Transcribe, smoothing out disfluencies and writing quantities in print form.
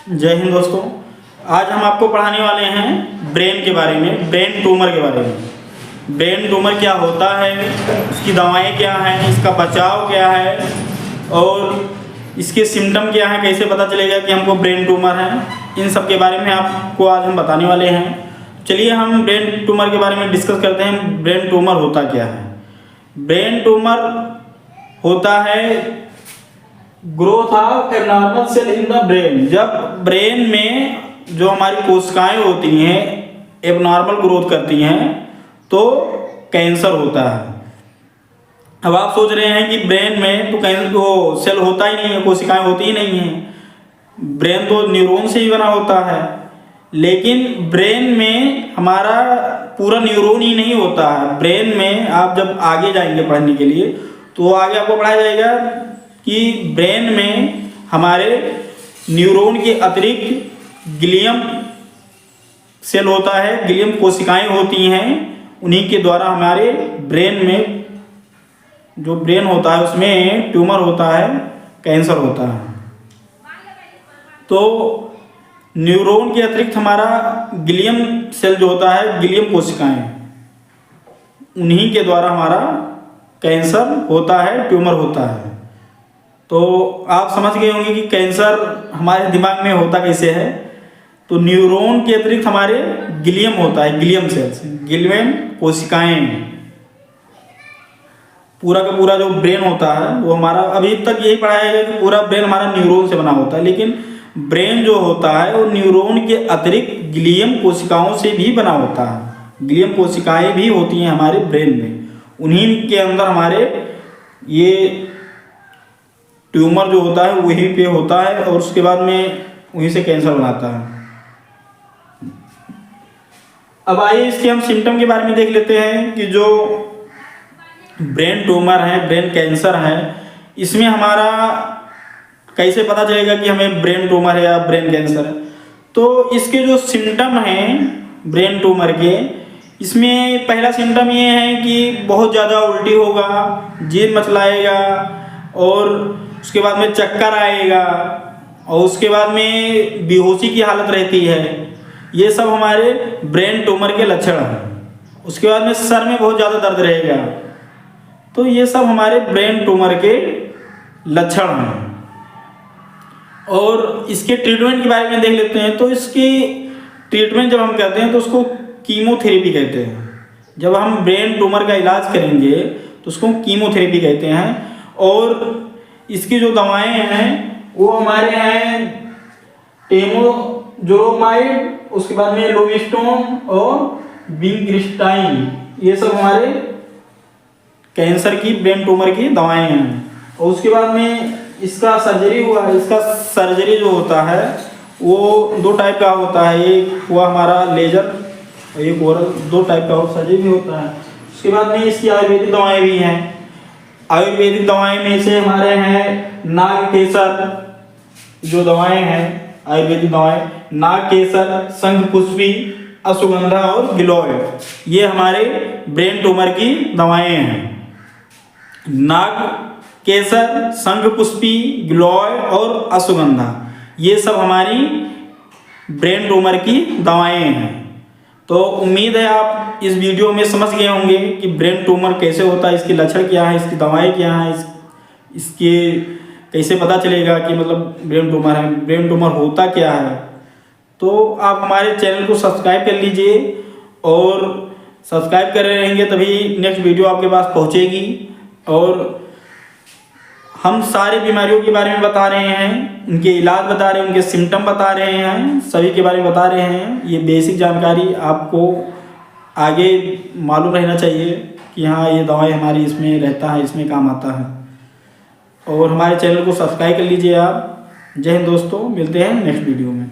जय हिंद दोस्तों। आज हम आपको पढ़ाने वाले हैं ब्रेन के बारे में, ब्रेन ट्यूमर के बारे में। ब्रेन ट्यूमर क्या होता है, इसकी दवाएं क्या हैं, इसका बचाव क्या है और इसके सिम्टम क्या हैं, कैसे पता चलेगा कि हमको ब्रेन ट्यूमर है, इन सब के बारे में आपको आज हम बताने वाले हैं। चलिए हम ब्रेन ट्यूमर के बारे में डिस्कस करते हैं। ब्रेन ट्यूमर होता क्या है? ब्रेन ट्यूमर होता है growth of abnormal cell in the brain. जब ब्रेन में जो हमारी कोशिकाएं होती हैं एबनॉर्मल ग्रोथ करती हैं तो कैंसर होता है। अब आप सोच रहे हैं कि ब्रेन में तो कैंसर तो सेल होता ही नहीं है, कोशिकाएं होती ही नहीं हैं। ब्रेन तो न्यूरॉन से ही बना होता है, लेकिन ब्रेन में हमारा पूरा न्यूरॉन ही नहीं होता है। ब्रेन में आप जब आगे जाएंगे पढ़ने के लिए तो आगे आपको पढ़ाया जाएगा कि ब्रेन में हमारे न्यूरॉन के अतिरिक्त ग्लियम सेल होता है, ग्लियम कोशिकाएं होती हैं। उन्हीं के द्वारा हमारे ब्रेन में जो ब्रेन होता है उसमें ट्यूमर होता है, कैंसर होता है। तो न्यूरॉन के अतिरिक्त हमारा ग्लियम सेल जो होता है, ग्लियम कोशिकाएं, उन्हीं के द्वारा हमारा कैंसर होता है, ट्यूमर होता है। तो आप समझ गए होंगे कि कैंसर हमारे दिमाग में होता कैसे है। तो न्यूरॉन के अतिरिक्त हमारे ग्लियम होता है, ग्लियम सेल्स, ग्लियम कोशिकाएं। पूरा का पूरा जो ब्रेन होता है वो हमारा, अभी तक यही पढ़ाया गया कि पूरा ब्रेन हमारा न्यूरॉन से बना होता है, लेकिन ब्रेन जो होता है वो न्यूरॉन के अतिरिक्त ग्लियम कोशिकाओं से भी बना होता है। ग्लियम कोशिकाएं भी होती हैं हमारे ब्रेन में, उन्हीं के अंदर हमारे ये ट्यूमर जो होता है वहीं पे होता है और उसके बाद में वहीं से कैंसर बनाता है। अब आइए इसके हम सिम्टम के बारे में देख लेते हैं कि जो ब्रेन ट्यूमर है, ब्रेन कैंसर है, इसमें हमारा कैसे पता चलेगा कि हमें ब्रेन ट्यूमर है या ब्रेन कैंसर है। तो इसके जो सिम्टम हैं ब्रेन ट्यूमर के, इसमें पहला सिम्टम ये है कि बहुत ज़्यादा उल्टी होगा, जीभ मचलाएगा और उसके बाद में चक्कर आएगा और उसके बाद में बेहोशी की हालत रहती है। ये सब हमारे ब्रेन ट्यूमर के लक्षण हैं। उसके बाद में सर में बहुत ज़्यादा दर्द रहेगा। तो ये सब हमारे ब्रेन ट्यूमर के लक्षण हैं। और इसके ट्रीटमेंट के बारे में देख लेते हैं। तो इसकी ट्रीटमेंट जब हम कहते हैं तो उसको कीमोथेरेपी कहते हैं। जब हम ब्रेन ट्यूमर का इलाज करेंगे तो उसको कीमोथेरेपी कहते हैं। और इसकी जो दवाएं हैं वो हमारे हैं टेमोजोलोमाइड, उसके बाद में लोविस्टोन और विंक्रिस्टाइन। ये सब हमारे कैंसर की, ब्रेन ट्यूमर की दवाएं हैं। और उसके बाद में इसका सर्जरी हुआ है। इसका सर्जरी जो होता है वो दो टाइप का होता है, एक हुआ हमारा लेजर और एक ओरल, दो टाइप का सर्जरी भी होता है। उसके बाद में इसकी आयुर्वेदिक दवाएं भी हैं। आयुर्वेदिक दवाएं में से हमारे हैं नागकेसर, जो दवाएं हैं आयुर्वेदिक दवाएं, नागकेसर, शंखपुष्पी, अश्वगंधा और गिलोय, ये हमारे ब्रेन ट्यूमर की दवाएं हैं। नागकेसर, शंखपुष्पी, गिलोय और अश्वगंधा, ये सब हमारी ब्रेन ट्यूमर की दवाएं हैं। तो उम्मीद है आप इस वीडियो में समझ गए होंगे कि ब्रेन ट्यूमर कैसे होता है, इसके लक्षण क्या है, इसकी दवाएं क्या हैं, इसके कैसे पता चलेगा कि मतलब ब्रेन ट्यूमर है, ब्रेन ट्यूमर होता क्या है। तो आप हमारे चैनल को सब्सक्राइब कर लीजिए और सब्सक्राइब कर रहे रहेंगे तभी नेक्स्ट वीडियो आपके पास पहुंचेगी। और हम सारी बीमारियों के बारे में बता रहे हैं, उनके इलाज बता रहे हैं, उनके सिम्टम बता रहे हैं, सभी के बारे में बता रहे हैं। ये बेसिक जानकारी आपको आगे मालूम रहना चाहिए कि हाँ ये दवाई हमारी इसमें रहता है, इसमें काम आता है। और हमारे चैनल को सब्सक्राइब कर लीजिए आप। जय हिंद दोस्तों, मिलते हैं नेक्स्ट वीडियो में।